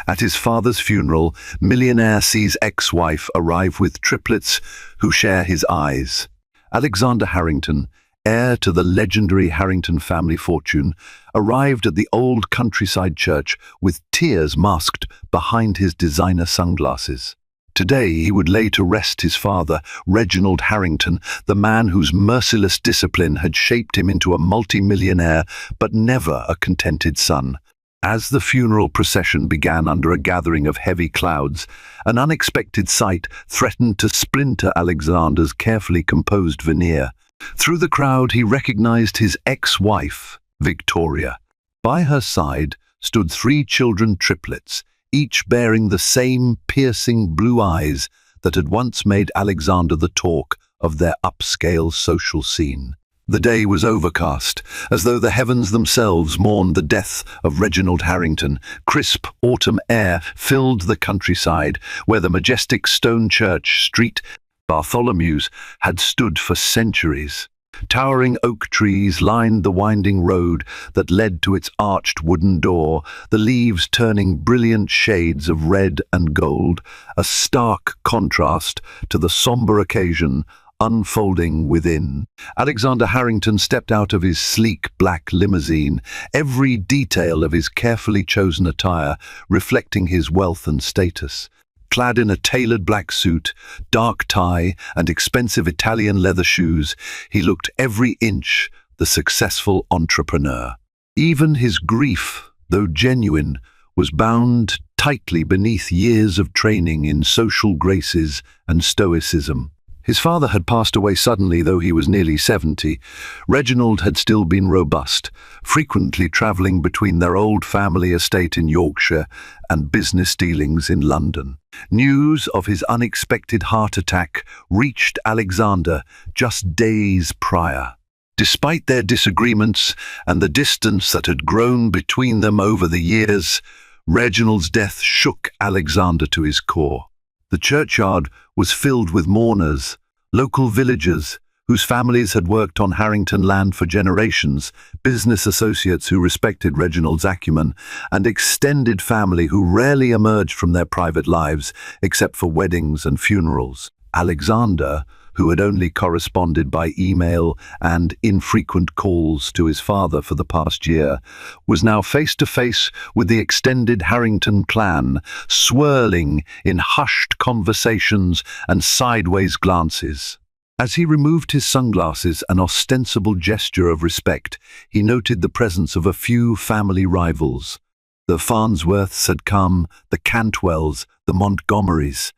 At his father's funeral, Millionaire sees ex-wife arrive with triplets who share his eyes. Alexander Harrington, heir to the legendary Harrington family fortune, arrived at the old countryside church with tears masked behind his designer sunglasses. Today he would lay to rest his father, Reginald Harrington, the man whose merciless discipline had shaped him into a multi-millionaire but never a contented son. As the funeral procession began under a gathering of heavy clouds, an unexpected sight threatened to splinter Alexander's carefully composed veneer. Through the crowd he recognized his ex-wife, Victoria. By her side stood 3 children triplets, each bearing the same piercing blue eyes that had once made Alexander the talk of their upscale social scene. The day was overcast, as though the heavens themselves mourned the death of Reginald Harrington. Crisp autumn air filled the countryside, where the majestic stone church, St. Bartholomew's, had stood for centuries. Towering oak trees lined the winding road that led to its arched wooden door, the leaves turning brilliant shades of red and gold, a stark contrast to the somber occasion unfolding within. Alexander Harrington stepped out of his sleek black limousine, every detail of his carefully chosen attire reflecting his wealth and status. Clad in a tailored black suit, dark tie, and expensive Italian leather shoes, he looked every inch the successful entrepreneur. Even his grief, though genuine, was bound tightly beneath years of training in social graces and stoicism. His father had passed away suddenly, though he was nearly 70. Reginald had still been robust, frequently travelling between their old family estate in Yorkshire and business dealings in London. News of his unexpected heart attack reached Alexander just days prior. Despite their disagreements and the distance that had grown between them over the years, Reginald's death shook Alexander to his core. The churchyard was filled with mourners, local villagers whose families had worked on Harrington land for generations, business associates who respected Reginald's acumen, and extended family who rarely emerged from their private lives except for weddings and funerals. Alexander, who had only corresponded by email and infrequent calls to his father for the past year, was now face to face with the extended Harrington clan, swirling in hushed conversations and sideways glances. As he removed his sunglasses, an ostensible gesture of respect, he noted the presence of a few family rivals. The Farnsworths had come, the Cantwells, the Montgomerys.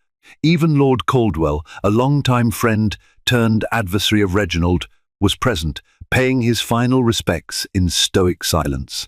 Even Lord Caldwell, a longtime friend turned adversary of Reginald, was present, paying his final respects in stoic silence.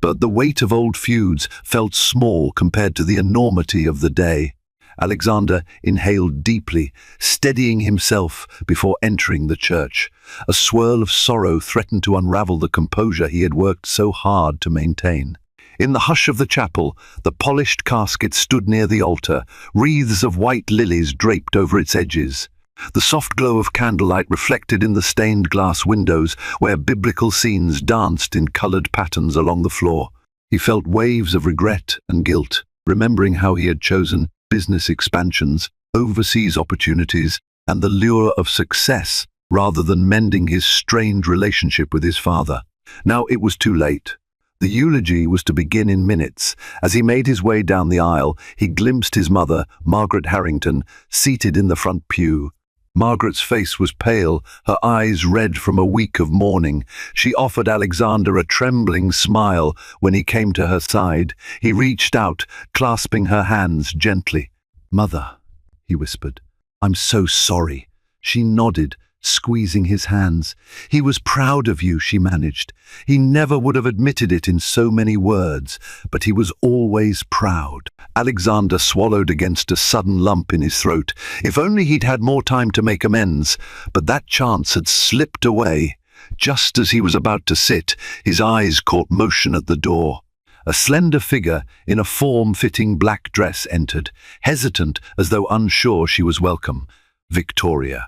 But the weight of old feuds felt small compared to the enormity of the day. Alexander inhaled deeply, steadying himself before entering the church. A swirl of sorrow threatened to unravel the composure he had worked so hard to maintain. In the hush of the chapel, the polished casket stood near the altar, wreaths of white lilies draped over its edges. The soft glow of candlelight reflected in the stained glass windows where biblical scenes danced in colored patterns along the floor. He felt waves of regret and guilt, remembering how he had chosen business expansions, overseas opportunities, and the lure of success rather than mending his strained relationship with his father. Now it was too late. The eulogy was to begin in minutes. As he made his way down the aisle, he glimpsed his mother, Margaret Harrington, seated in the front pew. Margaret's face was pale, her eyes red from a week of mourning. She offered Alexander a trembling smile when he came to her side. He reached out, clasping her hands gently. "Mother," he whispered, "I'm so sorry." She nodded, squeezing his hands. "He was proud of you," she managed. "He never would have admitted it in so many words, but he was always proud." Alexander swallowed against a sudden lump in his throat. If only he'd had more time to make amends, but that chance had slipped away. Just as he was about to sit, his eyes caught motion at the door. A slender figure in a form-fitting black dress entered, hesitant as though unsure she was welcome. Victoria,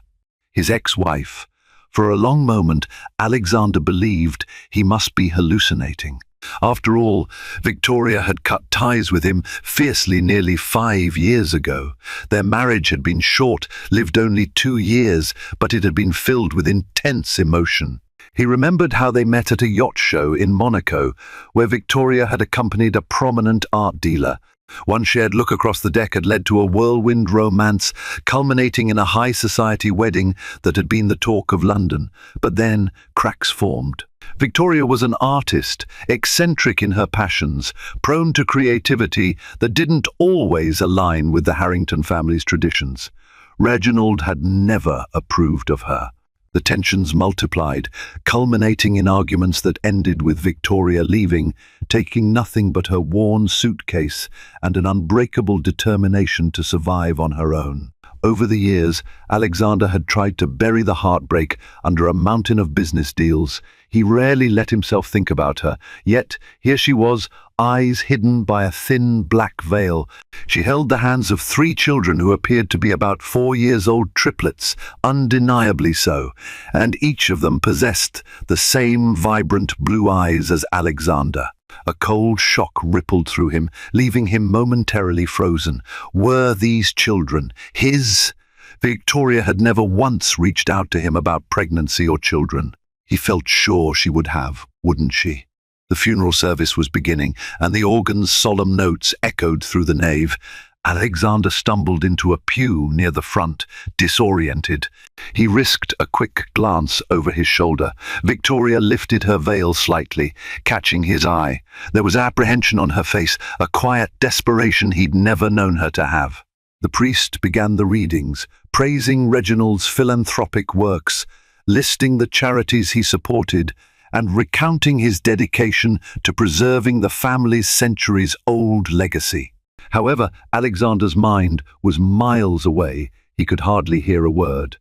his ex-wife. For a long moment, Alexander believed he must be hallucinating. After all, Victoria had cut ties with him fiercely nearly 5 years ago. Their marriage had been short, lived only 2 years, but it had been filled with intense emotion. He remembered how they met at a yacht show in Monaco, where Victoria had accompanied a prominent art dealer. One shared look across the deck had led to a whirlwind romance, culminating in a high society wedding that had been the talk of London. But then cracks formed. Victoria was an artist, eccentric in her passions, prone to creativity that didn't always align with the Harrington family's traditions. Reginald had never approved of her. The tensions multiplied, culminating in arguments that ended with Victoria leaving, taking nothing but her worn suitcase and an unbreakable determination to survive on her own. Over the years, Alexander had tried to bury the heartbreak under a mountain of business deals. He rarely let himself think about her, yet here she was, eyes hidden by a thin black veil. She held the hands of 3 children who appeared to be about 4 years old triplets, undeniably so, and each of them possessed the same vibrant blue eyes as Alexander. A cold shock rippled through him, leaving him momentarily frozen. Were these children his? Victoria had never once reached out to him about pregnancy or children. He felt sure she would have, wouldn't she? The funeral service was beginning, and the organ's solemn notes echoed through the nave. Alexander stumbled into a pew near the front, disoriented. He risked a quick glance over his shoulder. Victoria lifted her veil slightly, catching his eye. There was apprehension on her face, a quiet desperation he'd never known her to have. The priest began the readings, praising Reginald's philanthropic works, listing the charities he supported, and recounting his dedication to preserving the family's centuries-old legacy. However, Alexander's mind was miles away. He could hardly hear a word.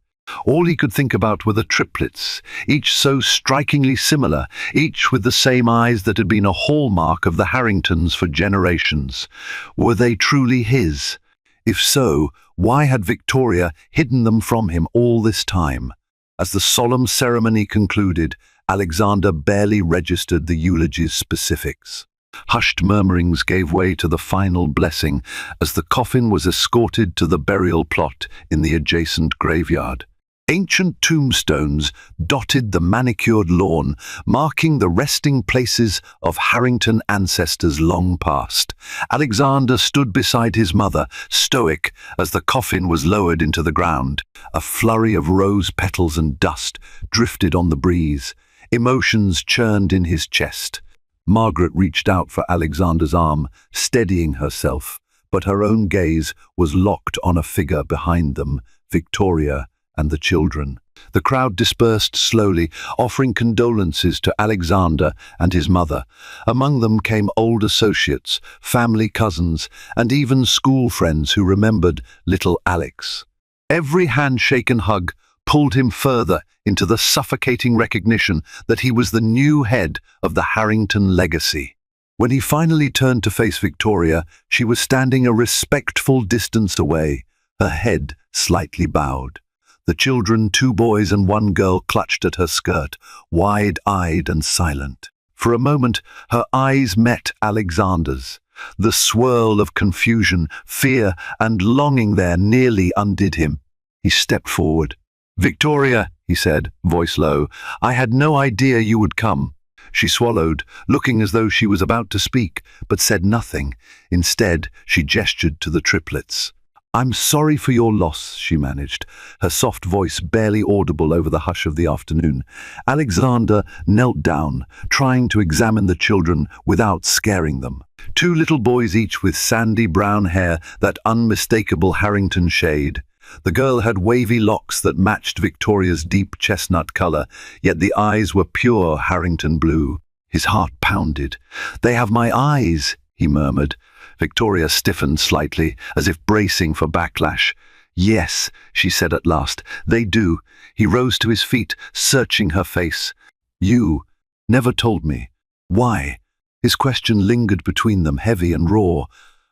All he could think about were the triplets, each so strikingly similar, each with the same eyes that had been a hallmark of the Harringtons for generations. Were they truly his? If so, why had Victoria hidden them from him all this time? As the solemn ceremony concluded, Alexander barely registered the eulogy's specifics. Hushed murmurings gave way to the final blessing as the coffin was escorted to the burial plot in the adjacent graveyard. Ancient tombstones dotted the manicured lawn, marking the resting places of Harrington ancestors long past. Alexander stood beside his mother, stoic, as the coffin was lowered into the ground. A flurry of rose petals and dust drifted on the breeze. Emotions churned in his chest. Margaret reached out for Alexander's arm, steadying herself, but her own gaze was locked on a figure behind them, Victoria and the children. The crowd dispersed slowly, offering condolences to Alexander and his mother. Among them came old associates, family cousins, and even school friends who remembered little Alex. Every handshake and hug pulled him further into the suffocating recognition that he was the new head of the Harrington legacy. When he finally turned to face Victoria, she was standing a respectful distance away, her head slightly bowed. The children, 2 boys and 1 girl, clutched at her skirt, wide-eyed and silent. For a moment, her eyes met Alexander's. The swirl of confusion, fear, and longing there nearly undid him. He stepped forward. "Victoria," he said, voice low, "I had no idea you would come." She swallowed, looking as though she was about to speak, but said nothing. Instead, she gestured to the triplets. "I'm sorry for your loss," she managed, her soft voice barely audible over the hush of the afternoon. Alexander knelt down, trying to examine the children without scaring them. 2 little boys, each with sandy brown hair, that unmistakable Harrington shade. The girl had wavy locks that matched Victoria's deep chestnut color, yet the eyes were pure Harrington blue. His heart pounded. "They have my eyes," he murmured. Victoria stiffened slightly, as if bracing for backlash. "Yes," she said at last, "they do." He rose to his feet, searching her face. "You never told me. Why?" His question lingered between them, heavy and raw.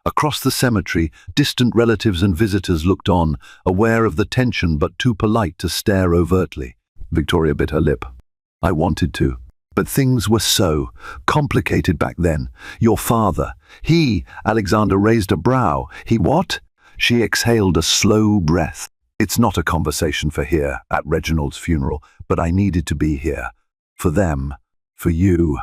Across the cemetery, distant relatives and visitors looked on, aware of the tension but too polite to stare overtly. Victoria bit her lip. "I wanted to." But things were so complicated back then. Your father, Alexander raised a brow. He what? She exhaled a slow breath. It's not a conversation for here, at Reginald's funeral, but I needed to be here. For them, for you.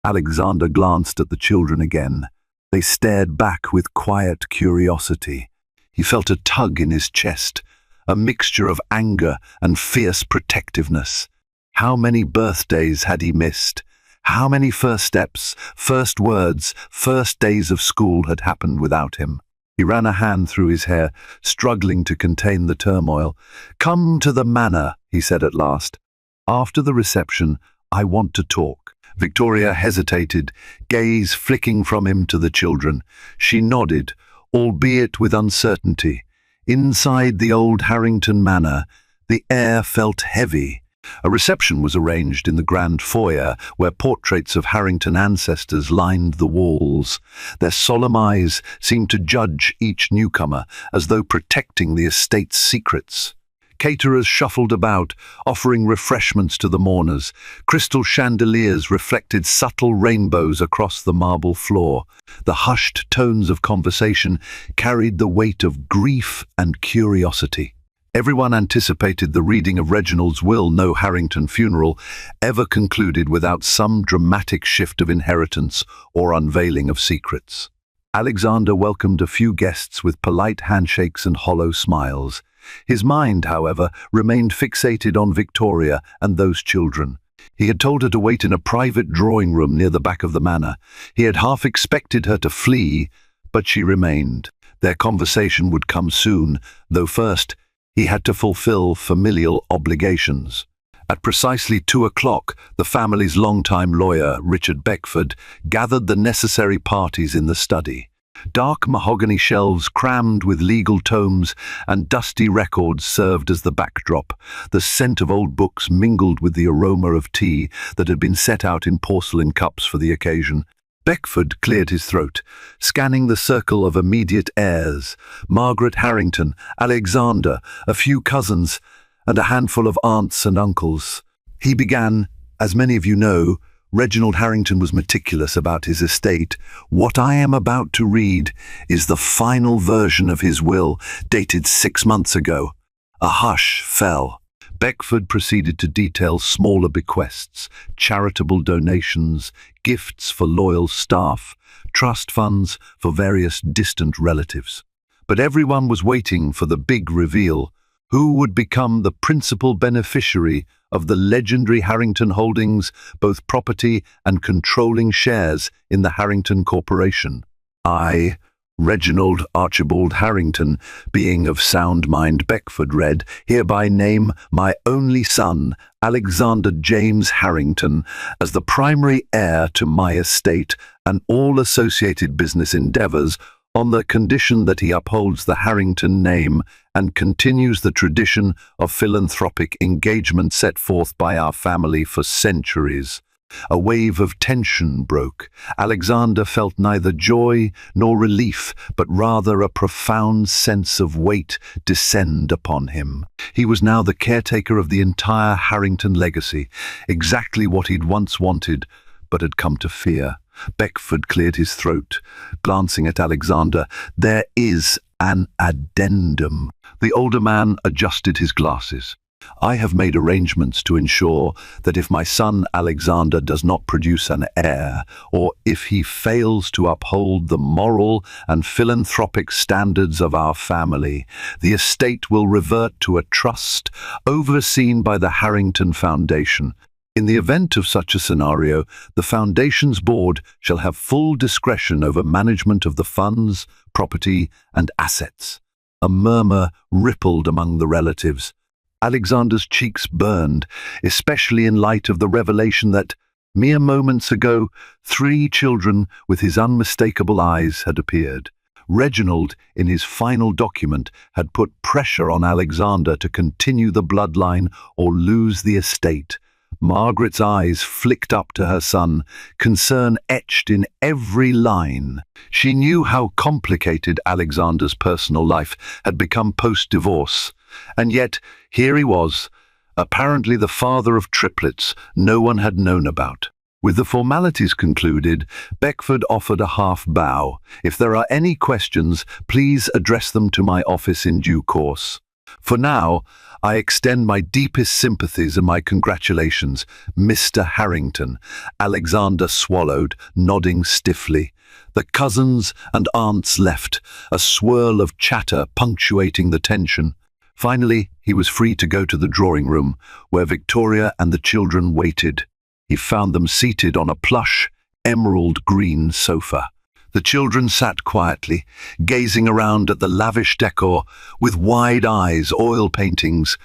Alexander glanced at the children again. They stared back with quiet curiosity. He felt a tug in his chest, a mixture of anger and fierce protectiveness. How many birthdays had he missed? How many first steps, first words, first days of school had happened without him? He ran a hand through his hair, struggling to contain the turmoil. "Come to the manor," he said at last. "After the reception, I want to talk." Victoria hesitated, gaze flicking from him to the children. She nodded, albeit with uncertainty. Inside the old Harrington manor, the air felt heavy. A reception was arranged in the grand foyer, where portraits of Harrington ancestors lined the walls. Their solemn eyes seemed to judge each newcomer, as though protecting the estate's secrets. Caterers shuffled about, offering refreshments to the mourners. Crystal chandeliers reflected subtle rainbows across the marble floor. The hushed tones of conversation carried the weight of grief and curiosity. Everyone anticipated the reading of Reginald's will. No Harrington funeral ever concluded without some dramatic shift of inheritance or unveiling of secrets. Alexander welcomed a few guests with polite handshakes and hollow smiles. His mind, however, remained fixated on Victoria and those children. He had told her to wait in a private drawing room near the back of the manor. He had half expected her to flee, but she remained. Their conversation would come soon, though first he had to fulfill familial obligations. At precisely 2 o'clock, the family's longtime lawyer, Richard Beckford, gathered the necessary parties in the study. Dark mahogany shelves crammed with legal tomes and dusty records served as the backdrop. The scent of old books mingled with the aroma of tea that had been set out in porcelain cups for the occasion. Beckford cleared his throat, scanning the circle of immediate heirs: Margaret Harrington, Alexander, a few cousins, and a handful of aunts and uncles. He began, "As many of you know, Reginald Harrington was meticulous about his estate. What I am about to read is the final version of his will, dated 6 months ago." A hush fell. Beckford proceeded to detail smaller bequests, charitable donations, gifts for loyal staff, trust funds for various distant relatives. But everyone was waiting for the big reveal. Who would become the principal beneficiary of the legendary Harrington holdings, both property and controlling shares in the Harrington Corporation? I, Reginald Archibald Harrington, being of sound mind, Beckford read, hereby name my only son, Alexander James Harrington, as the primary heir to my estate and all associated business endeavors, on the condition that he upholds the Harrington name and continues the tradition of philanthropic engagement set forth by our family for centuries. A wave of tension broke. Alexander felt neither joy nor relief, but rather a profound sense of weight descend upon him. He was now the caretaker of the entire Harrington legacy, exactly what he'd once wanted, but had come to fear. Beckford cleared his throat, glancing at Alexander. "There is an addendum." The older man adjusted his glasses. "I have made arrangements to ensure that if my son Alexander does not produce an heir, or if he fails to uphold the moral and philanthropic standards of our family, the estate will revert to a trust overseen by the Harrington Foundation. In the event of such a scenario, the Foundation's board shall have full discretion over management of the funds, property, and assets." A murmur rippled among the relatives. Alexander's cheeks burned, especially in light of the revelation that, mere moments ago, 3 children with his unmistakable eyes had appeared. Reginald, in his final document, had put pressure on Alexander to continue the bloodline or lose the estate. Margaret's eyes flicked up to her son, concern etched in every line. She knew how complicated Alexander's personal life had become post-divorce, and yet here he was, apparently the father of triplets no one had known about. With the formalities concluded, Beckford offered a half bow. "If there are any questions, please address them to my office in due course. For now, I extend my deepest sympathies and my congratulations, Mr. Harrington." Alexander swallowed, nodding stiffly. The cousins and aunts left, a swirl of chatter punctuating the tension. Finally, he was free to go to the drawing room, where Victoria and the children waited. He found them seated on a plush, emerald green sofa. The children sat quietly, gazing around at the lavish decor with wide eyes, oil paintings,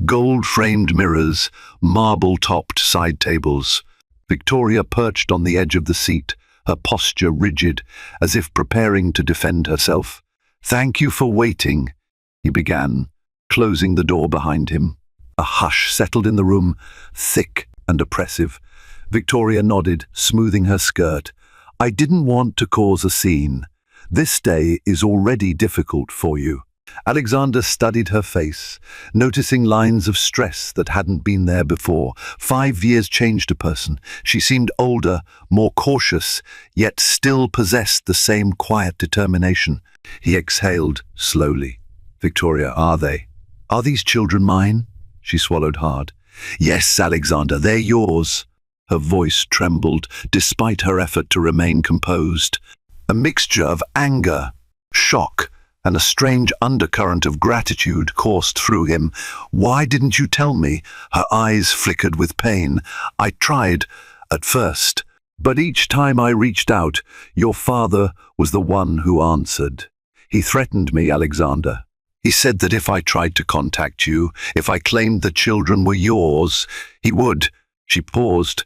gold-framed mirrors, marble-topped side tables. Victoria perched on the edge of the seat, her posture rigid, as if preparing to defend herself. "Thank you for waiting," he began, closing the door behind him. A hush settled in the room, thick and oppressive. Victoria nodded, smoothing her skirt. "I didn't want to cause a scene. This day is already difficult for you." Alexander studied her face, noticing lines of stress that hadn't been there before. 5 years changed a person. She seemed older, more cautious, yet still possessed the same quiet determination. He exhaled slowly. "Victoria, are they? Are these children mine?" She swallowed hard. "Yes, Alexander, they're yours." Her voice trembled, despite her effort to remain composed. A mixture of anger, shock, and a strange undercurrent of gratitude coursed through him. "Why didn't you tell me?" Her eyes flickered with pain. "I tried, at first, but each time I reached out, your father was the one who answered. He threatened me, Alexander. He said that if I tried to contact you, if I claimed the children were yours, he would." She paused,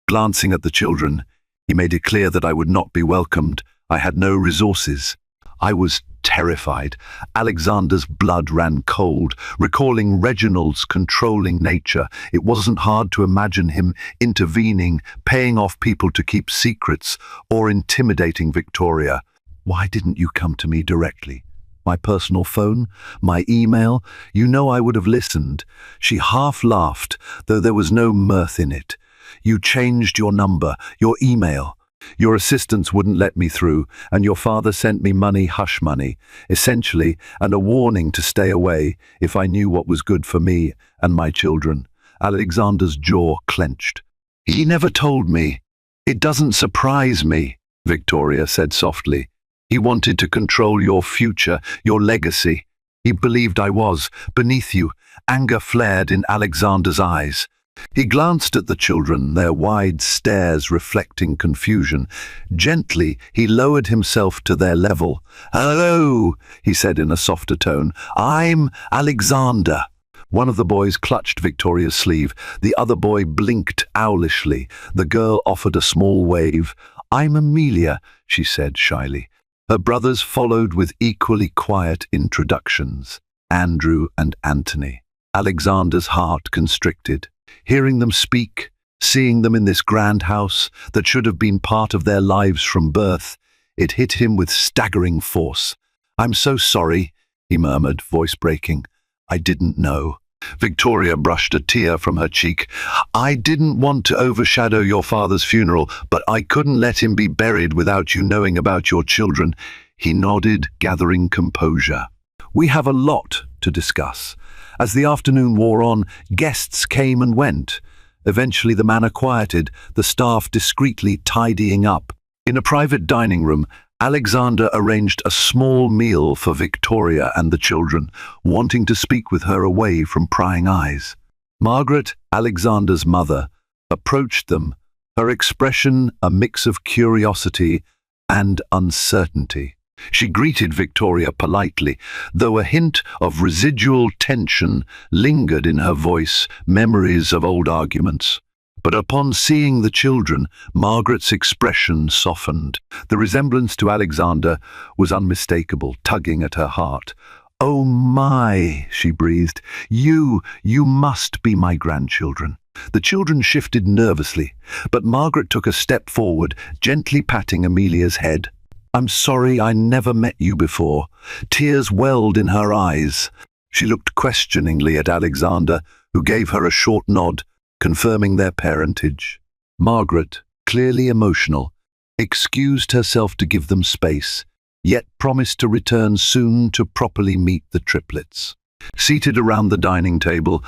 glancing at the children. "He made it clear that I would not be welcomed. I had no resources." I was terrified. Alexander's blood ran cold, recalling Reginald's controlling nature. It wasn't hard to imagine him intervening, paying off people to keep secrets, or intimidating Victoria. "Why didn't you come to me directly? My personal phone? My email? You know I would have listened." She half laughed, though there was no mirth in it. "You changed your number, your email. Your assistants wouldn't let me through, and your father sent me money, hush money, essentially, and a warning to stay away if I knew what was good for me and my children." Alexander's jaw clenched. "He never told me." "It doesn't surprise me," Victoria said softly. "He wanted to control your future, your legacy. He believed I was beneath you." Anger flared in Alexander's eyes. He glanced at the children, their wide stares reflecting confusion. Gently, he lowered himself to their level. "Hello," he said in a softer tone. "I'm Alexander." One of the boys clutched Victoria's sleeve. The other boy blinked owlishly. The girl offered a small wave. "I'm Amelia," she said shyly. Her brothers followed with equally quiet introductions. Andrew and Anthony. Alexander's heart constricted. Hearing them speak, seeing them in this grand house that should have been part of their lives from birth, it hit him with staggering force. "I'm so sorry," he murmured, voice breaking. "I didn't know." Victoria brushed a tear from her cheek. "I didn't want to overshadow your father's funeral, but I couldn't let him be buried without you knowing about your children." He nodded, gathering composure. "We have a lot to discuss." As the afternoon wore on, guests came and went. Eventually the manor quieted, the staff discreetly tidying up. In a private dining room, Alexander arranged a small meal for Victoria and the children, wanting to speak with her away from prying eyes. Margaret, Alexander's mother, approached them, her expression a mix of curiosity and uncertainty. She greeted Victoria politely, though a hint of residual tension lingered in her voice, memories of old arguments. But upon seeing the children, Margaret's expression softened. The resemblance to Alexander was unmistakable, tugging at her heart. "Oh my," she breathed, you must be my grandchildren." The children shifted nervously, but Margaret took a step forward, gently patting Amelia's head. "I'm sorry I never met you before." Tears welled in her eyes. She looked questioningly at Alexander, who gave her a short nod, confirming their parentage. Margaret, clearly emotional, excused herself to give them space, yet promised to return soon to properly meet the triplets. Seated around the dining table,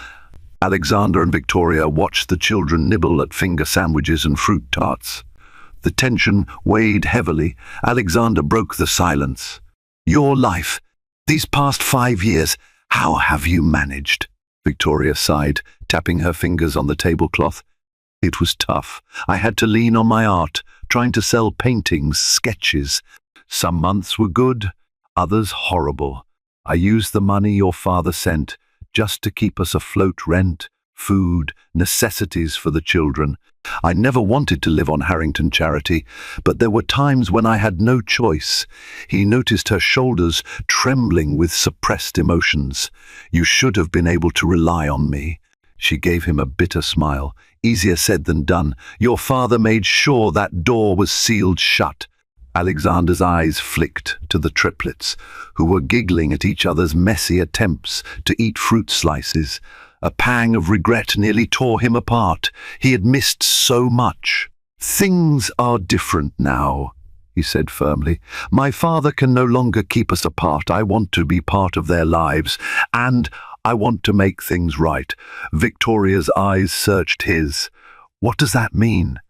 Alexander and Victoria watched the children nibble at finger sandwiches and fruit tarts. The tension weighed heavily. Alexander broke the silence. "Your life, these past 5 years, how have you managed?" Victoria sighed, tapping her fingers on the tablecloth. "It was tough. I had to lean on my art, trying to sell paintings, sketches. Some months were good, others horrible. I used the money your father sent just to keep us afloat: rent, food, necessities for the children. I never wanted to live on Harrington charity, but there were times when I had no choice." He noticed her shoulders trembling with suppressed emotions. "You should have been able to rely on me." She gave him a bitter smile. "Easier said than done. Your father made sure that door was sealed shut." Alexander's eyes flicked to the triplets, who were giggling at each other's messy attempts to eat fruit slices. A pang of regret nearly tore him apart. He had missed so much. "Things are different now," he said firmly. "My father can no longer keep us apart. I want to be part of their lives, and I want to make things right." Victoria's eyes searched his. "What does that mean?"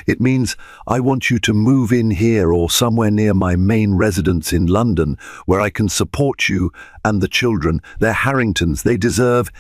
"It means I want you to move in here or somewhere near my main residence in London, where I can support you and the children. They're Harringtons. They deserve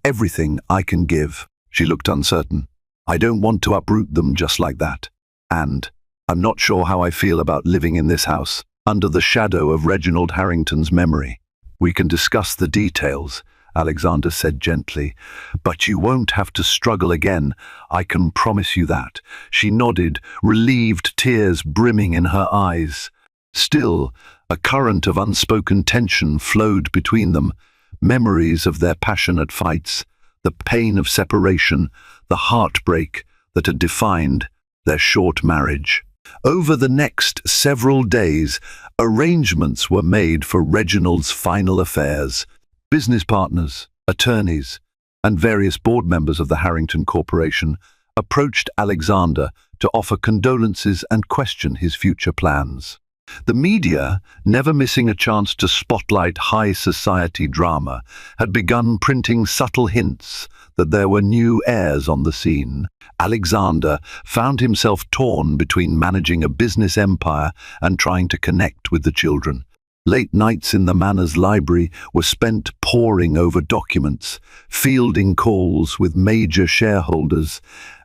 everything I can give." She looked uncertain. "I don't want to uproot them just like that. And I'm not sure how I feel about living in this house, under the shadow of Reginald Harrington's memory." "We can discuss the details," Alexander said gently. "But you won't have to struggle again. I can promise you that." She nodded, relieved, tears brimming in her eyes. Still, a current of unspoken tension flowed between them. Memories of their passionate fights, the pain of separation, the heartbreak that had defined their short marriage. Over the next several days, arrangements were made for Reginald's final affairs. Business partners, attorneys, and various board members of the Harrington Corporation approached Alexander to offer condolences and question his future plans. The media, never missing a chance to spotlight high society drama, had begun printing subtle hints that there were new heirs on the scene. Alexander found himself torn between managing a business empire and trying to connect with the children. Late nights in the Manor's library were spent poring over documents, fielding calls with major shareholders,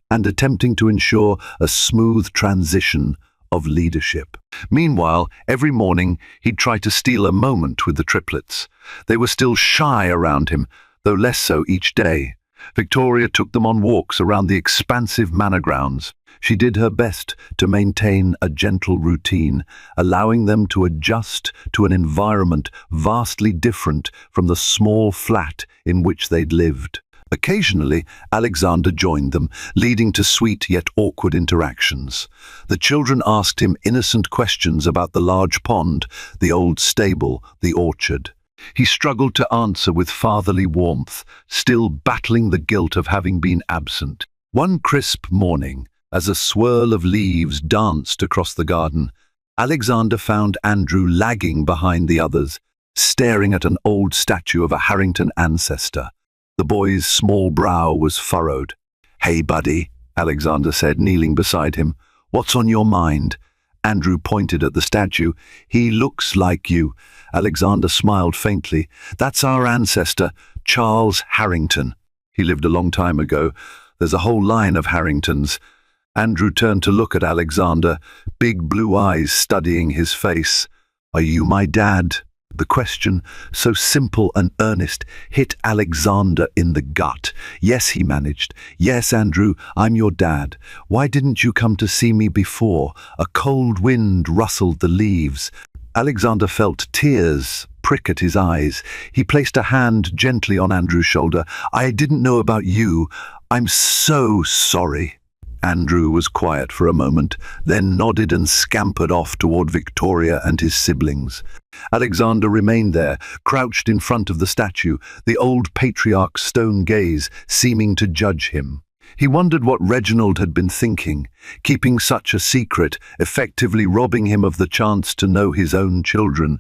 and attempting to ensure a smooth transition of leadership. Meanwhile, every morning he'd try to steal a moment with the triplets. They were still shy around him, though less so each day. Victoria took them on walks around the expansive manor grounds. She did her best to maintain a gentle routine, allowing them to adjust to an environment vastly different from the small flat in which they'd lived. Occasionally, Alexander joined them, leading to sweet yet awkward interactions. The children asked him innocent questions about the large pond, the old stable, the orchard. He struggled to answer with fatherly warmth, still battling the guilt of having been absent. One crisp morning, as a swirl of leaves danced across the garden, Alexander found Andrew lagging behind the others, staring at an old statue of a Harrington ancestor. The boy's small brow was furrowed. "Hey, buddy," Alexander said, kneeling beside him. "What's on your mind?" Andrew pointed at the statue. "He looks like you." Alexander smiled faintly. "That's our ancestor, Charles Harrington. He lived a long time ago. There's a whole line of Harringtons." Andrew turned to look at Alexander, big blue eyes studying his face. "Are you my dad?" The question, so simple and earnest, hit Alexander in the gut. "Yes," he managed. "Yes, Andrew, I'm your dad. Why didn't you come to see me before?" A cold wind rustled the leaves. Alexander felt tears prick at his eyes. He placed a hand gently on Andrew's shoulder. "I didn't know about you. I'm so sorry." Andrew was quiet for a moment, then nodded and scampered off toward Victoria and his siblings. Alexander remained there, crouched in front of the statue, the old patriarch's stone gaze seeming to judge him. He wondered what Reginald had been thinking, keeping such a secret, effectively robbing him of the chance to know his own children.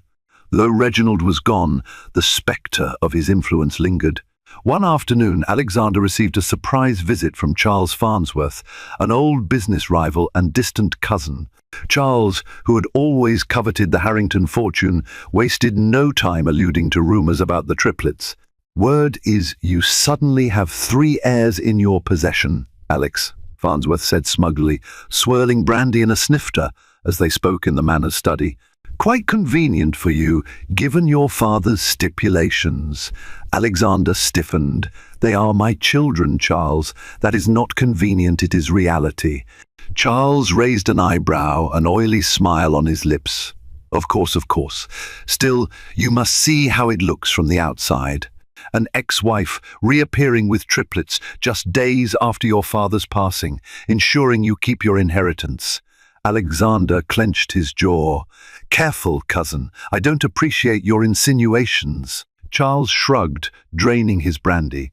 Though Reginald was gone, the spectre of his influence lingered. One afternoon, Alexander received a surprise visit from Charles Farnsworth, an old business rival and distant cousin. Charles, who had always coveted the Harrington fortune, wasted no time alluding to rumors about the triplets. "Word is you suddenly have 3 heirs in your possession, Alex," Farnsworth said smugly, swirling brandy in a snifter as they spoke in the manor's study. "Quite convenient for you, given your father's stipulations." Alexander stiffened. "They are my children, Charles. That is not convenient, it is reality." Charles raised an eyebrow, an oily smile on his lips. Of course, of course. Still, you must see how it looks from the outside. An ex-wife reappearing with triplets just days after your father's passing, ensuring you keep your inheritance. Alexander clenched his jaw. "Careful, cousin. I don't appreciate your insinuations." Charles shrugged, draining his brandy.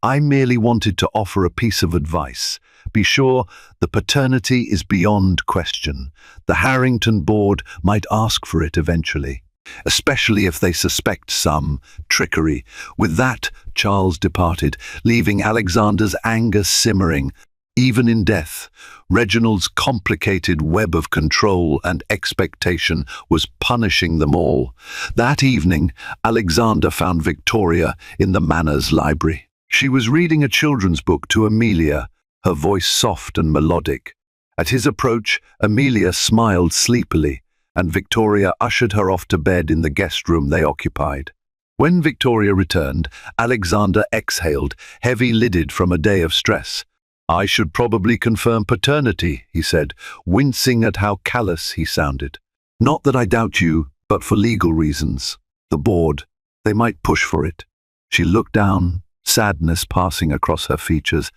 "I merely wanted to offer a piece of advice. Be sure the paternity is beyond question. The Harrington board might ask for it eventually, especially if they suspect some trickery." With that, Charles departed, leaving Alexander's anger simmering. Even in death, Reginald's complicated web of control and expectation was punishing them all. That evening, Alexander found Victoria in the manor's library. She was reading a children's book to Amelia, her voice soft and melodic. At his approach, Amelia smiled sleepily, and Victoria ushered her off to bed in the guest room they occupied. When Victoria returned, Alexander exhaled, heavy-lidded from a day of stress. "I should probably confirm paternity," he said, wincing at how callous he sounded. "Not that I doubt you, but for legal reasons. The board, they might push for it." She looked down, sadness passing across her features.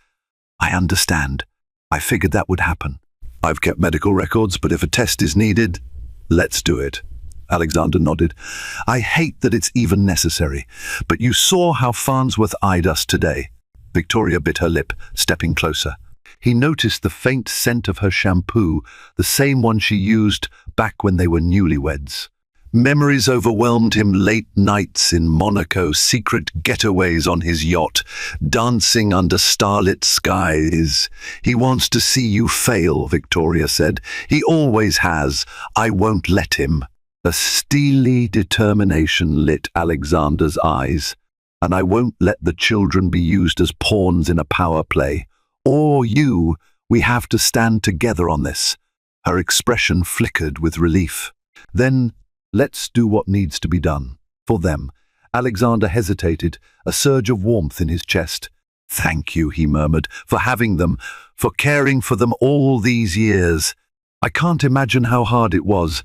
"I understand. I figured that would happen. I've kept medical records, but if a test is needed, let's do it." Alexander nodded. "I hate that it's even necessary, but you saw how Farnsworth eyed us today." Victoria bit her lip, stepping closer. He noticed the faint scent of her shampoo, the same one she used back when they were newlyweds. Memories overwhelmed him: late nights in Monaco, secret getaways on his yacht, dancing under starlit skies. "He wants to see you fail," Victoria said. "He always has. I won't let him." A steely determination lit Alexander's eyes. "And I won't let the children be used as pawns in a power play. Or you. We have to stand together on this." Her expression flickered with relief. "Then let's do what needs to be done. For them." Alexander hesitated, a surge of warmth in his chest. "Thank you," he murmured, "for having them, for caring for them all these years. I can't imagine how hard it was."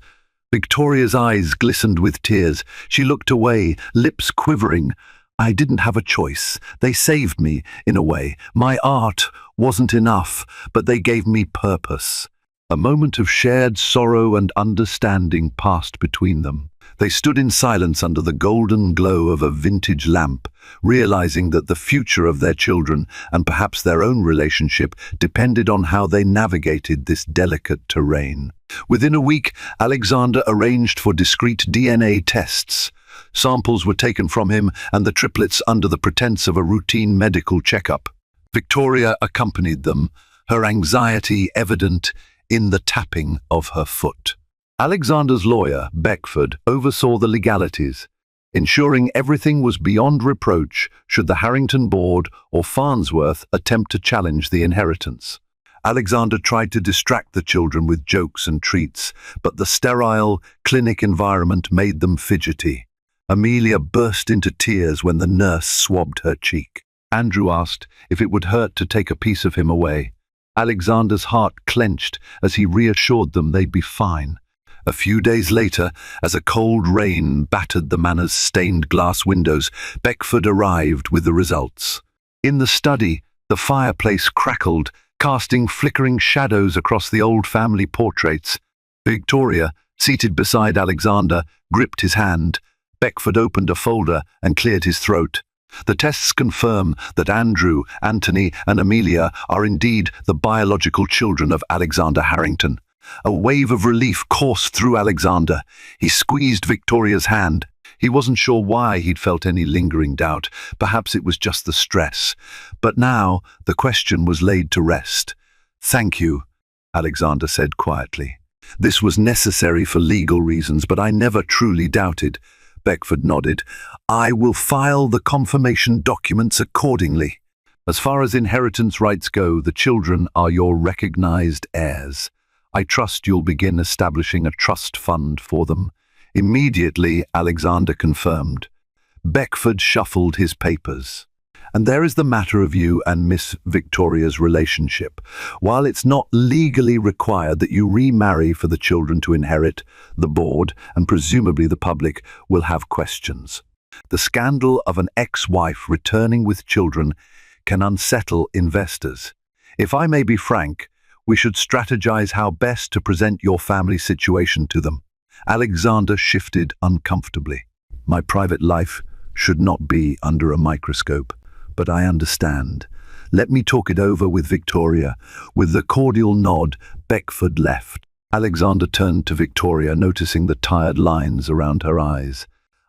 Victoria's eyes glistened with tears. She looked away, lips quivering. "I didn't have a choice. They saved me, in a way. My art wasn't enough, but they gave me purpose." A moment of shared sorrow and understanding passed between them. They stood in silence under the golden glow of a vintage lamp, realizing that the future of their children, and perhaps their own relationship, depended on how they navigated this delicate terrain. Within a week, Alexander arranged for discreet DNA tests. Samples were taken from him and the triplets under the pretense of a routine medical checkup. Victoria accompanied them, her anxiety evident in the tapping of her foot. Alexander's lawyer, Beckford, oversaw the legalities, ensuring everything was beyond reproach should the Harrington board or Farnsworth attempt to challenge the inheritance. Alexander tried to distract the children with jokes and treats, but the sterile, clinic environment made them fidgety. Amelia burst into tears when the nurse swabbed her cheek. Andrew asked if it would hurt to take a piece of him away. Alexander's heart clenched as he reassured them they'd be fine. A few days later, as a cold rain battered the manor's stained glass windows, Beckford arrived with the results. In the study, the fireplace crackled, casting flickering shadows across the old family portraits. Victoria, seated beside Alexander, gripped his hand. Beckford opened a folder and cleared his throat. The tests confirm that Andrew, Anthony, and Amelia are indeed the biological children of Alexander Harrington. A wave of relief coursed through Alexander. He squeezed Victoria's hand. He wasn't sure why he'd felt any lingering doubt. Perhaps it was just the stress. But now the question was laid to rest. "Thank you," Alexander said quietly. "This was necessary for legal reasons, but I never truly doubted." Beckford nodded. "I will file the confirmation documents accordingly. As far as inheritance rights go, the children are your recognized heirs. I trust you'll begin establishing a trust fund for them." Immediately, Alexander confirmed. Beckford shuffled his papers. "And there is the matter of you and Miss Victoria's relationship. While it's not legally required that you remarry for the children to inherit, the board, and presumably the public, will have questions. The scandal of an ex-wife returning with children can unsettle investors. If I may be frank, we should strategize how best to present your family situation to them." Alexander shifted uncomfortably. "My private life should not be under a microscope, but I understand. Let me talk it over with Victoria." With the cordial nod, Beckford left. Alexander turned to Victoria, noticing the tired lines around her eyes.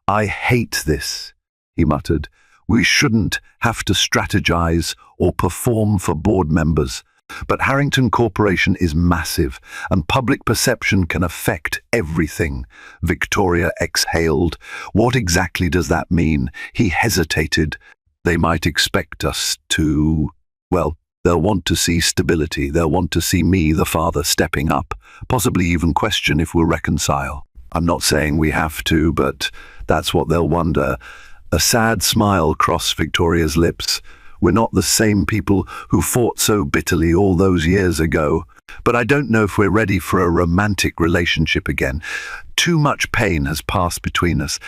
"I hate this," he muttered. "We shouldn't have to strategize or perform for board members. But Harrington Corporation is massive, and public perception can affect everything." Victoria exhaled. "What exactly does that mean?" He hesitated. "They might expect us to... well, they'll want to see stability. They'll want to see me, the father, stepping up, possibly even question if we'll reconcile. I'm not saying we have to, but that's what they'll wonder." A sad smile crossed Victoria's lips. "We're not the same people who fought so bitterly all those years ago. But I don't know if we're ready for a romantic relationship again. Too much pain has passed between us.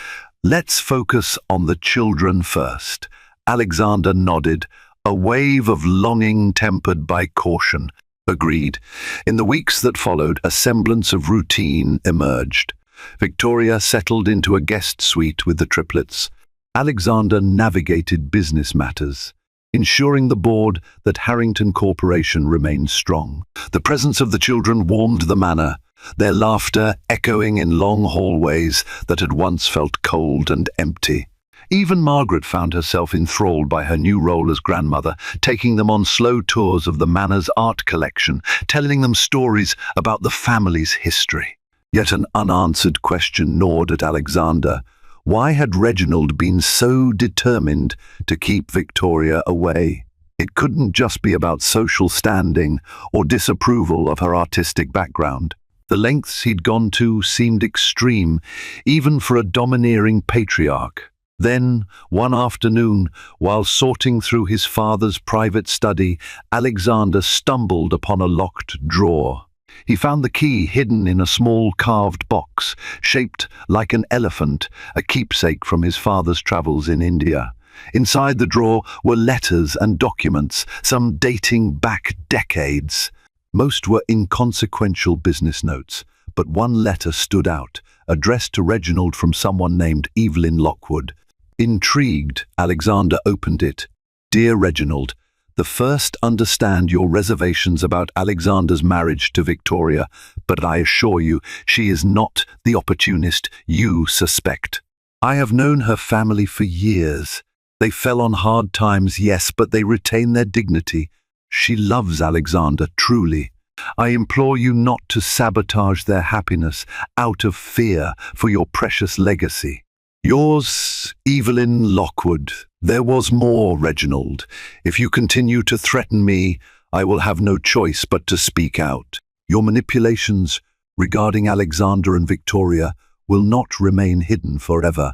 Let's focus on the children first." Alexander nodded, a wave of longing tempered by caution. "Agreed." In the weeks that followed, a semblance of routine emerged. Victoria settled into a guest suite with the triplets. Alexander navigated business matters, ensuring the board that Harrington Corporation remained strong. The presence of the children warmed the manor, their laughter echoing in long hallways that had once felt cold and empty. Even Margaret found herself enthralled by her new role as grandmother, taking them on slow tours of the manor's art collection, telling them stories about the family's history. Yet an unanswered question gnawed at Alexander. Why had Reginald been so determined to keep Victoria away? It couldn't just be about social standing or disapproval of her artistic background. The lengths he'd gone to seemed extreme, even for a domineering patriarch. Then, one afternoon, while sorting through his father's private study, Alexander stumbled upon a locked drawer. He found the key hidden in a small carved box, shaped like an elephant, a keepsake from his father's travels in India. Inside the drawer were letters and documents, some dating back decades. Most were inconsequential business notes, but one letter stood out, addressed to Reginald from someone named Evelyn Lockwood. Intrigued, Alexander opened it. "Dear Reginald, the first understand your reservations about Alexander's marriage to Victoria, but I assure you she is not the opportunist you suspect. I have known her family for years. They fell on hard times, yes, but they retain their dignity. She loves Alexander, truly. I implore you not to sabotage their happiness out of fear for your precious legacy. Yours, Evelyn Lockwood." "There was more, Reginald. If you continue to threaten me, I will have no choice but to speak out. Your manipulations regarding Alexander and Victoria will not remain hidden forever.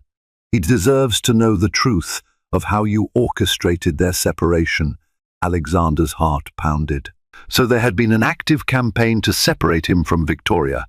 He deserves to know the truth of how you orchestrated their separation." Alexander's heart pounded. So there had been an active campaign to separate him from Victoria.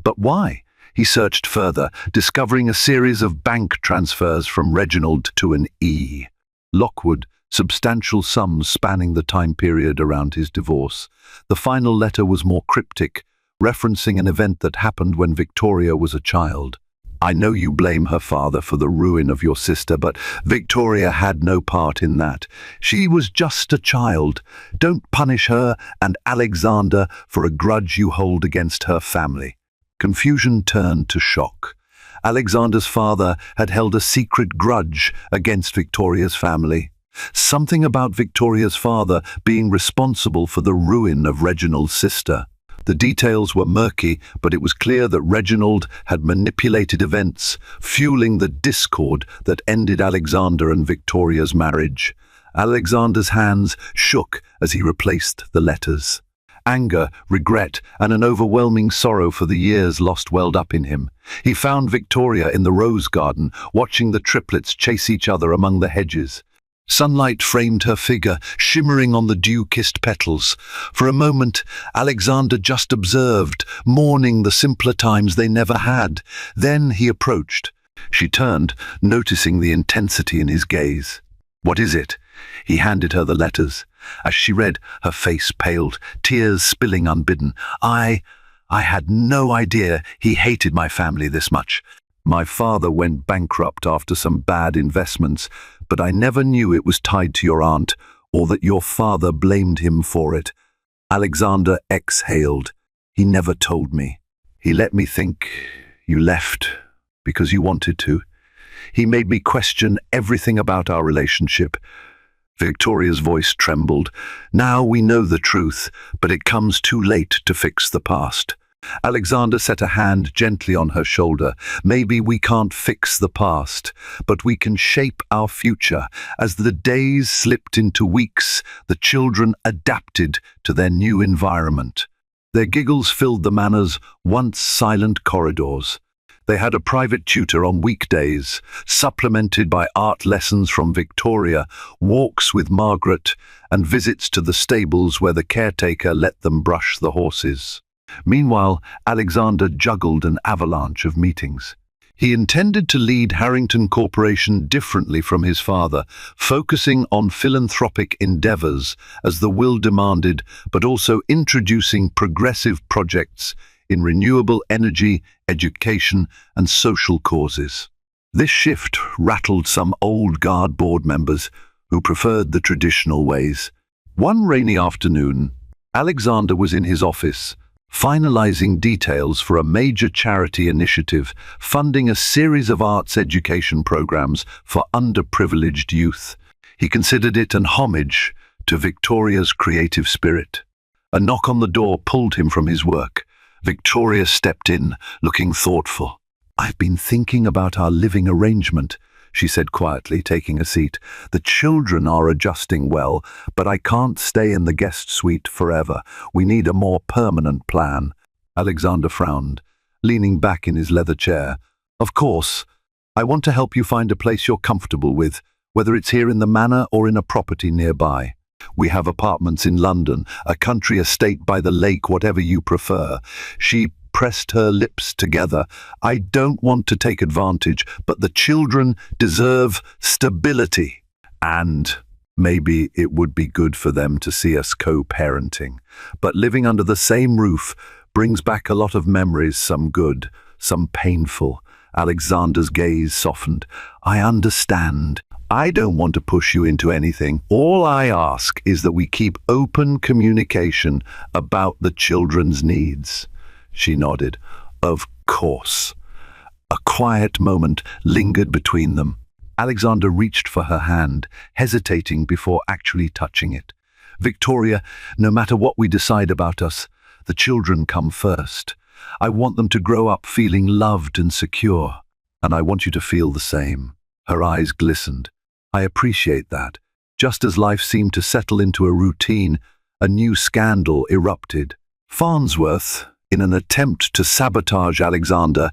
But why? He searched further, discovering a series of bank transfers from Reginald to an E. Lockwood, substantial sums spanning the time period around his divorce. The final letter was more cryptic, referencing an event that happened when Victoria was a child. I know you blame her father for the ruin of your sister, but Victoria had no part in that. She was just a child. Don't punish her and Alexander for a grudge you hold against her family." Confusion turned to shock. Alexander's father had held a secret grudge against Victoria's family. Something about Victoria's father being responsible for the ruin of Reginald's sister. The details were murky, but it was clear that Reginald had manipulated events, fueling the discord that ended Alexander and Victoria's marriage. Alexander's hands shook as he replaced the letters. Anger, regret, and an overwhelming sorrow for the years lost welled up in him. He found Victoria in the rose garden, watching the triplets chase each other among the hedges. Sunlight framed her figure, shimmering on the dew-kissed petals. For a moment, Alexander just observed, mourning the simpler times they never had. Then he approached. She turned, noticing the intensity in his gaze. "What is it?" He handed her the letters. As she read, her face paled, tears spilling unbidden. I had no idea he hated my family this much. My father went bankrupt after some bad investments, but I never knew it was tied to your aunt, or that your father blamed him for it." Alexander exhaled. "He never told me. He let me think you left because you wanted to. He made me question everything about our relationship." Victoria's voice trembled. "Now we know the truth, but it comes too late to fix the past." Alexander set a hand gently on her shoulder. "Maybe we can't fix the past, but we can shape our future." As the days slipped into weeks, the children adapted to their new environment. Their giggles filled the manor's once silent corridors. They had a private tutor on weekdays, supplemented by art lessons from Victoria, walks with Margaret, and visits to the stables where the caretaker let them brush the horses. Meanwhile, Alexander juggled an avalanche of meetings. He intended to lead Harrington Corporation differently from his father, focusing on philanthropic endeavors as the will demanded, but also introducing progressive projects in renewable energy, education, and social causes. This shift rattled some old guard board members who preferred the traditional ways. One rainy afternoon, Alexander was in his office, finalizing details for a major charity initiative funding a series of arts education programs for underprivileged youth. He considered it an homage to Victoria's creative spirit. A knock on the door pulled him from his work. Victoria stepped in, looking thoughtful. "I've been thinking about our living arrangement," she said quietly, taking a seat. "The children are adjusting well, but I can't stay in the guest suite forever. We need a more permanent plan." Alexander frowned, leaning back in his leather chair. "Of course, I want to help you find a place you're comfortable with, whether it's here in the manor or in a property nearby. We have apartments in London, a country estate by the lake, whatever you prefer." She pressed her lips together. "I don't want to take advantage, but the children deserve stability. And maybe it would be good for them to see us co-parenting. But living under the same roof brings back a lot of memories, some good, some painful." Alexander's gaze softened. "I understand. I don't want to push you into anything. All I ask is that we keep open communication about the children's needs." She nodded. "Of course." A quiet moment lingered between them. Alexander reached for her hand, hesitating before actually touching it. "Victoria, no matter what we decide about us, the children come first. I want them to grow up feeling loved and secure, and I want you to feel the same." Her eyes glistened. "I appreciate that." Just as life seemed to settle into a routine, a new scandal erupted. Farnsworth, in an attempt to sabotage Alexander,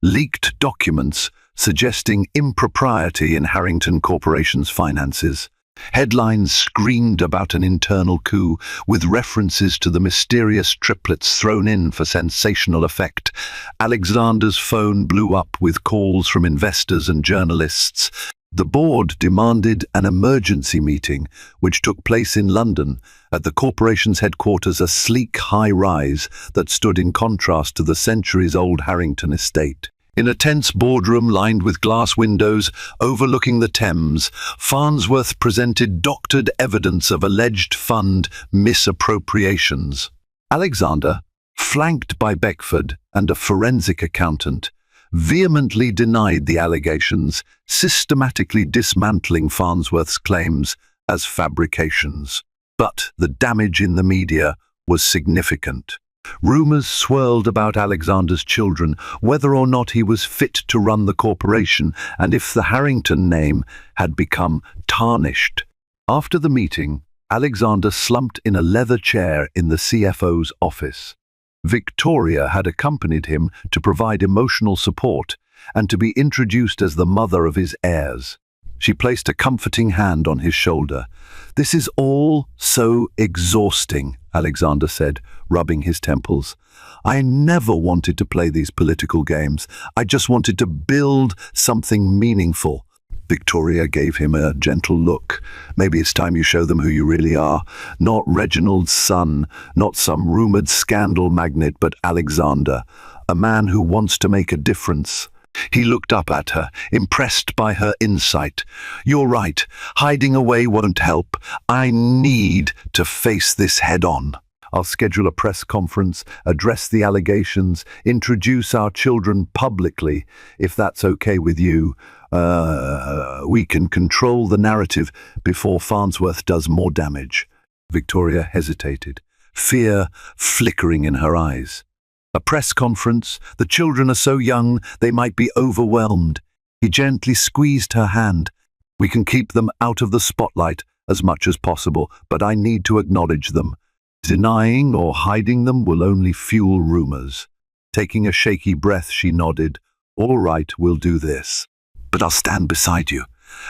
leaked documents suggesting impropriety in Harrington Corporation's finances. Headlines screamed about an internal coup, with references to the mysterious triplets thrown in for sensational effect. Alexander's phone blew up with calls from investors and journalists. The board demanded an emergency meeting, which took place in London, at the corporation's headquarters, a sleek high-rise that stood in contrast to the centuries-old Harrington estate. In a tense boardroom lined with glass windows overlooking the Thames, Farnsworth presented doctored evidence of alleged fund misappropriations. Alexander, flanked by Beckford and a forensic accountant, vehemently denied the allegations, systematically dismantling Farnsworth's claims as fabrications. But the damage in the media was significant. Rumors swirled about Alexander's children, whether or not he was fit to run the corporation, and if the Harrington name had become tarnished. After the meeting, Alexander slumped in a leather chair in the CFO's office. Victoria had accompanied him to provide emotional support and to be introduced as the mother of his heirs. She placed a comforting hand on his shoulder. "This is all so exhausting," Alexander said, rubbing his temples. "I never wanted to play these political games. I just wanted to build something meaningful." Victoria gave him a gentle look. "Maybe it's time you show them who you really are. Not Reginald's son, not some rumored scandal magnate, but Alexander, a man who wants to make a difference." He looked up at her, impressed by her insight. "You're right. Hiding away won't help. I need to face this head-on. I'll schedule a press conference, address the allegations, introduce our children publicly, if that's okay with you. We can control the narrative before Farnsworth does more damage." Victoria hesitated, fear flickering in her eyes. "A press conference? The children are so young they might be overwhelmed." He gently squeezed her hand. "We can keep them out of the spotlight as much as possible, but I need to acknowledge them. Denying or hiding them will only fuel rumors." Taking a shaky breath, she nodded. "All right, we'll do this. But I'll stand beside you,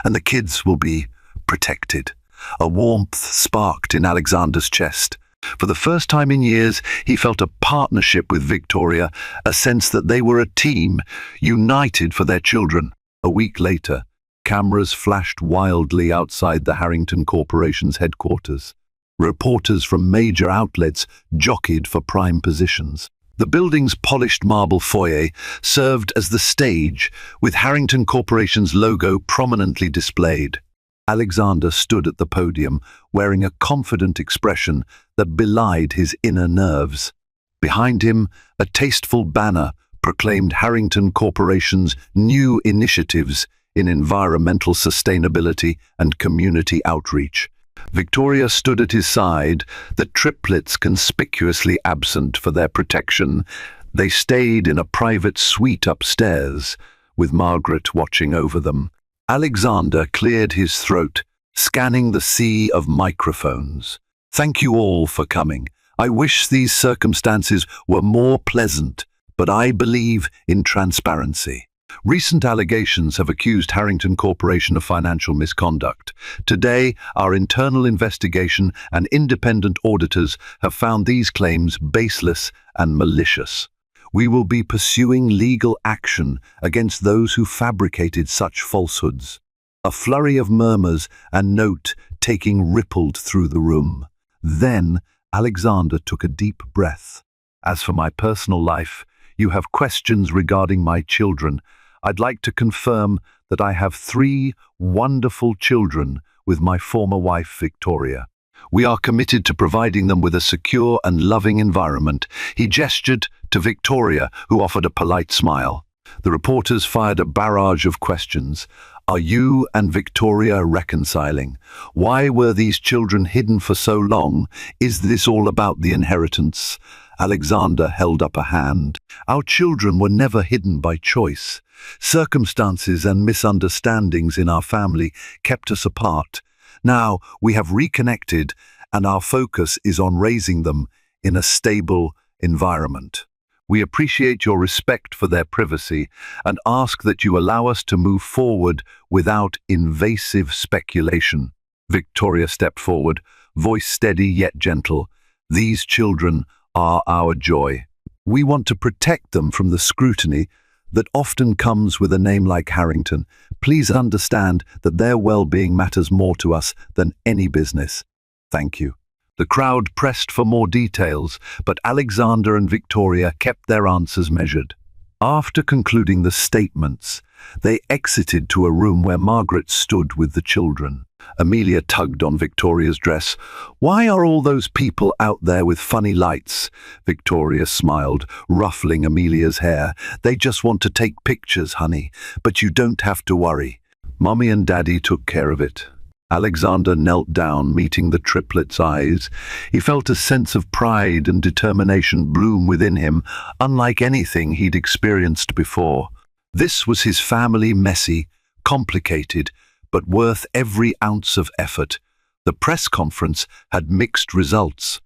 and the kids will be protected." A warmth sparked in Alexander's chest. For the first time in years, he felt a partnership with Victoria, a sense that they were a team, united for their children. A week later, cameras flashed wildly outside the Harrington Corporation's headquarters. Reporters from major outlets jockeyed for prime positions. The building's polished marble foyer served as the stage, with Harrington Corporation's logo prominently displayed. Alexander stood at the podium, wearing a confident expression that belied his inner nerves. Behind him, a tasteful banner proclaimed Harrington Corporation's new initiatives in environmental sustainability and community outreach. Victoria stood at his side, the triplets conspicuously absent for their protection. They stayed in a private suite upstairs, with Margaret watching over them. Alexander cleared his throat, scanning the sea of microphones. "Thank you all for coming. I wish these circumstances were more pleasant, but I believe in transparency." Recent allegations have accused Harrington Corporation of financial misconduct. Today, our internal investigation and independent auditors have found these claims baseless and malicious. We will be pursuing legal action against those who fabricated such falsehoods. A flurry of murmurs and note-taking rippled through the room. Then, Alexander took a deep breath. "As for my personal life, you have questions regarding my children. I'd like to confirm that I have 3 wonderful children with my former wife, Victoria. We are committed to providing them with a secure and loving environment." He gestured to Victoria, who offered a polite smile. The reporters fired a barrage of questions. "Are you and Victoria reconciling? Why were these children hidden for so long? Is this all about the inheritance?" Alexander held up a hand. "Our children were never hidden by choice. Circumstances and misunderstandings in our family kept us apart. Now we have reconnected, and our focus is on raising them in a stable environment. We appreciate your respect for their privacy and ask that you allow us to move forward without invasive speculation." Victoria stepped forward, voice steady yet gentle. "These children are our joy. We want to protect them from the scrutiny that often comes with a name like Harrington. Please understand that their well-being matters more to us than any business. Thank you." The crowd pressed for more details, but Alexander and Victoria kept their answers measured. After concluding the statements, they exited to a room where Margaret stood with the children. Amelia tugged on Victoria's dress. "Why are all those people out there with funny lights?" Victoria smiled, ruffling Amelia's hair. "They just want to take pictures, honey, but you don't have to worry. Mommy and Daddy took care of it." Alexander knelt down, meeting the triplets' eyes. He felt a sense of pride and determination bloom within him, unlike anything he'd experienced before. This was his family, messy, complicated, but worth every ounce of effort. The press conference had mixed results.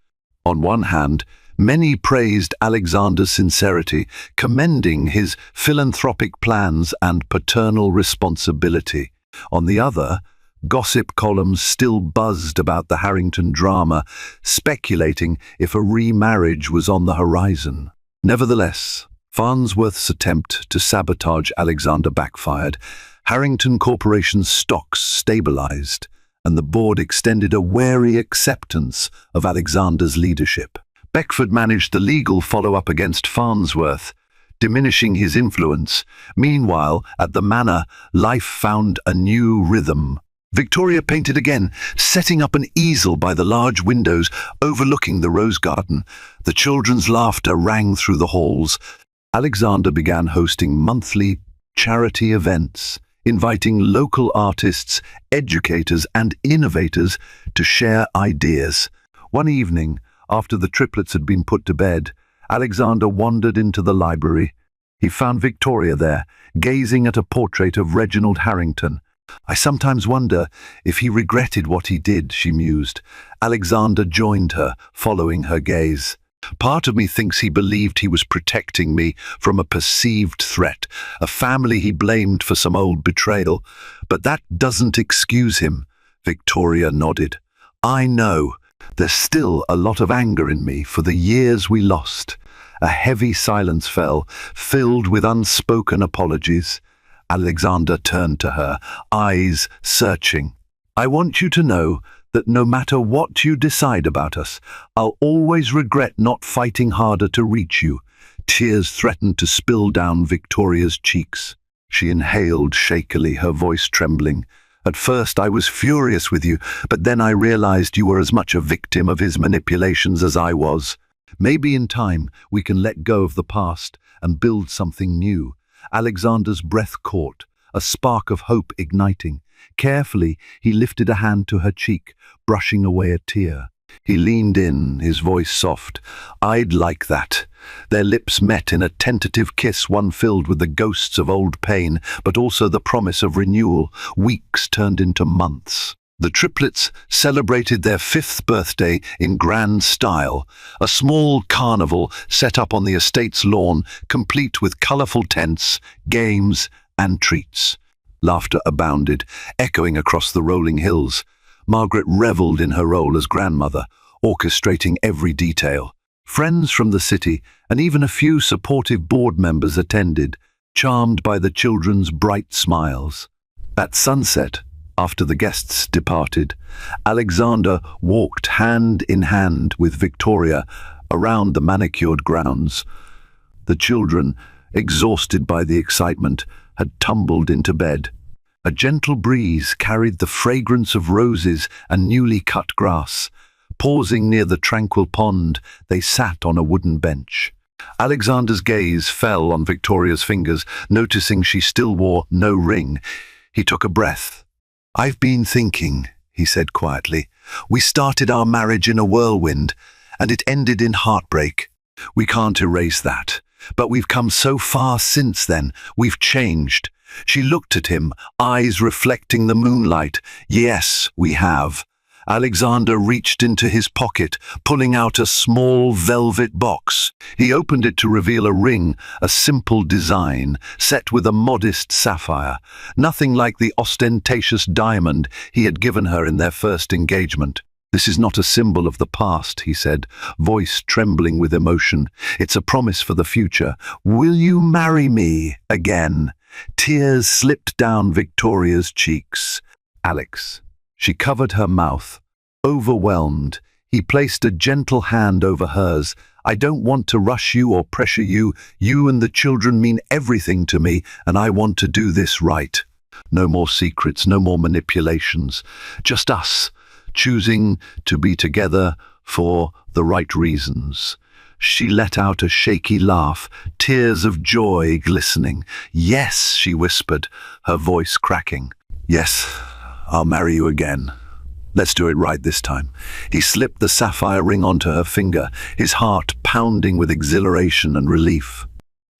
On one hand, many praised Alexander's sincerity, commending his philanthropic plans and paternal responsibility. On the other, gossip columns still buzzed about the Harrington drama, speculating if a remarriage was on the horizon. Nevertheless, Farnsworth's attempt to sabotage Alexander backfired. Harrington Corporation's stocks stabilized, and the board extended a wary acceptance of Alexander's leadership. Beckford managed the legal follow-up against Farnsworth, diminishing his influence. Meanwhile, at the manor, life found a new rhythm. Victoria painted again, setting up an easel by the large windows overlooking the rose garden. The children's laughter rang through the halls. Alexander began hosting monthly charity events, inviting local artists, educators, and innovators to share ideas. One evening, after the triplets had been put to bed, Alexander wandered into the library. He found Victoria there, gazing at a portrait of Reginald Harrington. "I sometimes wonder if he regretted what he did," she mused. Alexander joined her, following her gaze. "Part of me thinks he believed he was protecting me from a perceived threat, a family he blamed for some old betrayal. But that doesn't excuse him." Victoria nodded. "I know. There's still a lot of anger in me for the years we lost." A heavy silence fell, filled with unspoken apologies. Alexander turned to her, eyes searching. "I want you to know that no matter what you decide about us, I'll always regret not fighting harder to reach you." Tears threatened to spill down Victoria's cheeks. She inhaled shakily, her voice trembling. "At first I was furious with you, but then I realized you were as much a victim of his manipulations as I was. Maybe in time we can let go of the past and build something new." Alexander's breath caught, a spark of hope igniting. Carefully, he lifted a hand to her cheek, brushing away a tear. He leaned in, his voice soft. "I'd like that." Their lips met in a tentative kiss, one filled with the ghosts of old pain, but also the promise of renewal. Weeks turned into months. The triplets celebrated their 5th birthday in grand style, a small carnival set up on the estate's lawn, complete with colorful tents, games, and treats. Laughter abounded, echoing across the rolling hills. Margaret reveled in her role as grandmother, orchestrating every detail. Friends from the city and even a few supportive board members attended, charmed by the children's bright smiles. At sunset, after the guests departed, Alexander walked hand in hand with Victoria around the manicured grounds. The children, exhausted by the excitement, had tumbled into bed. A gentle breeze carried the fragrance of roses and newly cut grass. Pausing near the tranquil pond, they sat on a wooden bench. Alexander's gaze fell on Victoria's fingers, noticing she still wore no ring. He took a breath. "I've been thinking," he said quietly. "We started our marriage in a whirlwind, and it ended in heartbreak. We can't erase that. But we've come so far since then. We've changed." She looked at him, eyes reflecting the moonlight. "Yes, we have." Alexander reached into his pocket, pulling out a small velvet box. He opened it to reveal a ring, a simple design, set with a modest sapphire, nothing like the ostentatious diamond he had given her in their first engagement. "This is not a symbol of the past," he said, voice trembling with emotion. "It's a promise for the future. Will you marry me again?" Tears slipped down Victoria's cheeks. "Alex." She covered her mouth. Overwhelmed, he placed a gentle hand over hers. I don't want to rush you or pressure you. You and the children mean everything to me, and I want to do this right. No more secrets, no more manipulations. Just us, choosing to be together for the right reasons." She let out a shaky laugh, tears of joy glistening. "Yes," she whispered, her voice cracking. "Yes, I'll marry you again. Let's do it right this time." He slipped the sapphire ring onto her finger, his heart pounding with exhilaration and relief.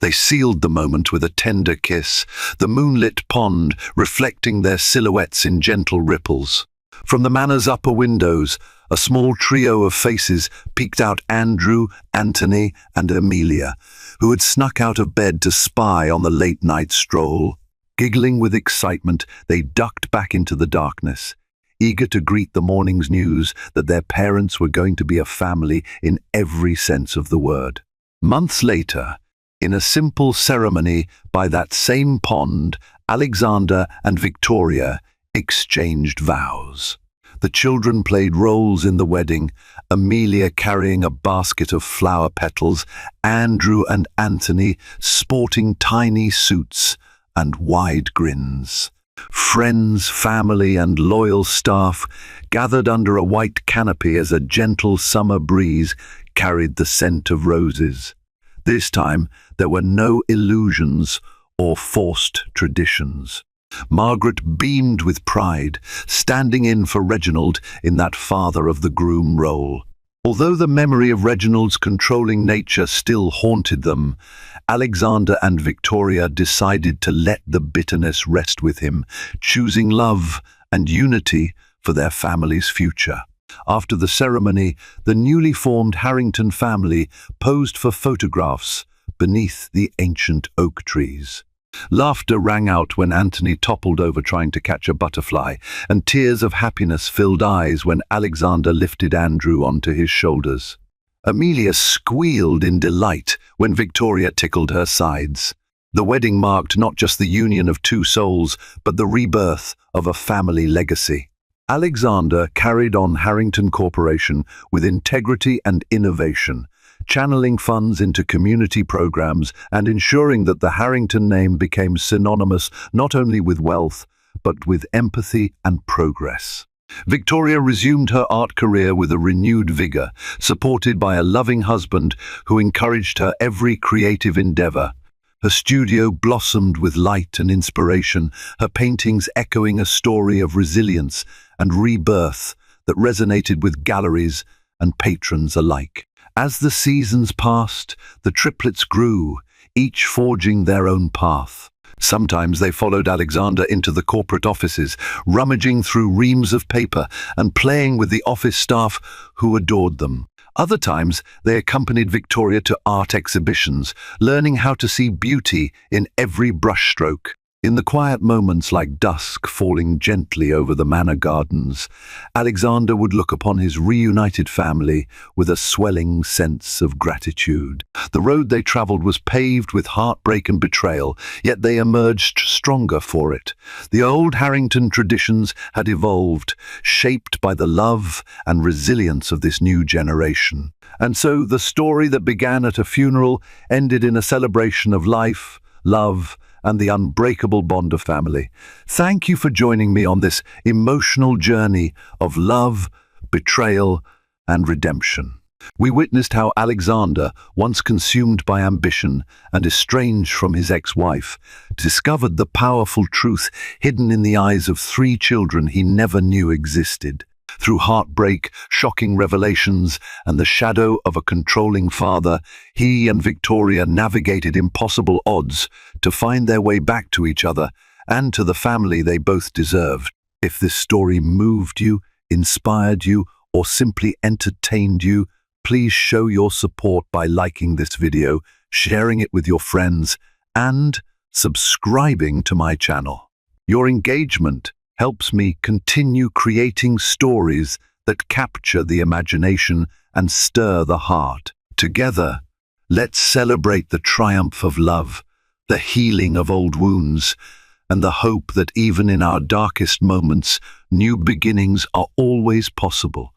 They sealed the moment with a tender kiss, the moonlit pond reflecting their silhouettes in gentle ripples. From the manor's upper windows, a small trio of faces peeked out: Andrew, Anthony, and Amelia, who had snuck out of bed to spy on the late-night stroll. Giggling with excitement, they ducked back into the darkness, eager to greet the morning's news that their parents were going to be a family in every sense of the word. Months later, in a simple ceremony by that same pond, Alexander and Victoria exchanged vows. The children played roles in the wedding, Amelia carrying a basket of flower petals, Andrew and Anthony sporting tiny suits and wide grins. Friends, family, and loyal staff gathered under a white canopy as a gentle summer breeze carried the scent of roses. This time, there were no illusions or forced traditions. Margaret beamed with pride, standing in for Reginald in that father of the groom role. Although the memory of Reginald's controlling nature still haunted them, Alexander and Victoria decided to let the bitterness rest with him, choosing love and unity for their family's future. After the ceremony, the newly formed Harrington family posed for photographs beneath the ancient oak trees. Laughter rang out when Anthony toppled over trying to catch a butterfly, and tears of happiness filled eyes when Alexander lifted Andrew onto his shoulders. Amelia squealed in delight when Victoria tickled her sides. The wedding marked not just the union of two souls, but the rebirth of a family legacy. Alexander carried on Harrington Corporation with integrity and innovation, channeling funds into community programs and ensuring that the Harrington name became synonymous not only with wealth, but with empathy and progress. Victoria resumed her art career with a renewed vigor, supported by a loving husband who encouraged her every creative endeavor. Her studio blossomed with light and inspiration, her paintings echoing a story of resilience and rebirth that resonated with galleries and patrons alike. As the seasons passed, the triplets grew, each forging their own path. Sometimes they followed Alexander into the corporate offices, rummaging through reams of paper and playing with the office staff who adored them. Other times, they accompanied Victoria to art exhibitions, learning how to see beauty in every brushstroke. In the quiet moments like dusk falling gently over the manor gardens, Alexander would look upon his reunited family with a swelling sense of gratitude. The road they travelled was paved with heartbreak and betrayal, yet they emerged stronger for it. The old Harrington traditions had evolved, shaped by the love and resilience of this new generation. And so the story that began at a funeral ended in a celebration of life, love, and the unbreakable bond of family. Thank you for joining me on this emotional journey of love, betrayal, and redemption. We witnessed how Alexander, once consumed by ambition and estranged from his ex-wife, discovered the powerful truth hidden in the eyes of 3 children he never knew existed. Through heartbreak, shocking revelations, and the shadow of a controlling father, he and Victoria navigated impossible odds to find their way back to each other and to the family they both deserved. If this story moved you, inspired you, or simply entertained you, please show your support by liking this video, sharing it with your friends, and subscribing to my channel. Your engagement helps me continue creating stories that capture the imagination and stir the heart. Together, let's celebrate the triumph of love, the healing of old wounds, and the hope that even in our darkest moments, new beginnings are always possible.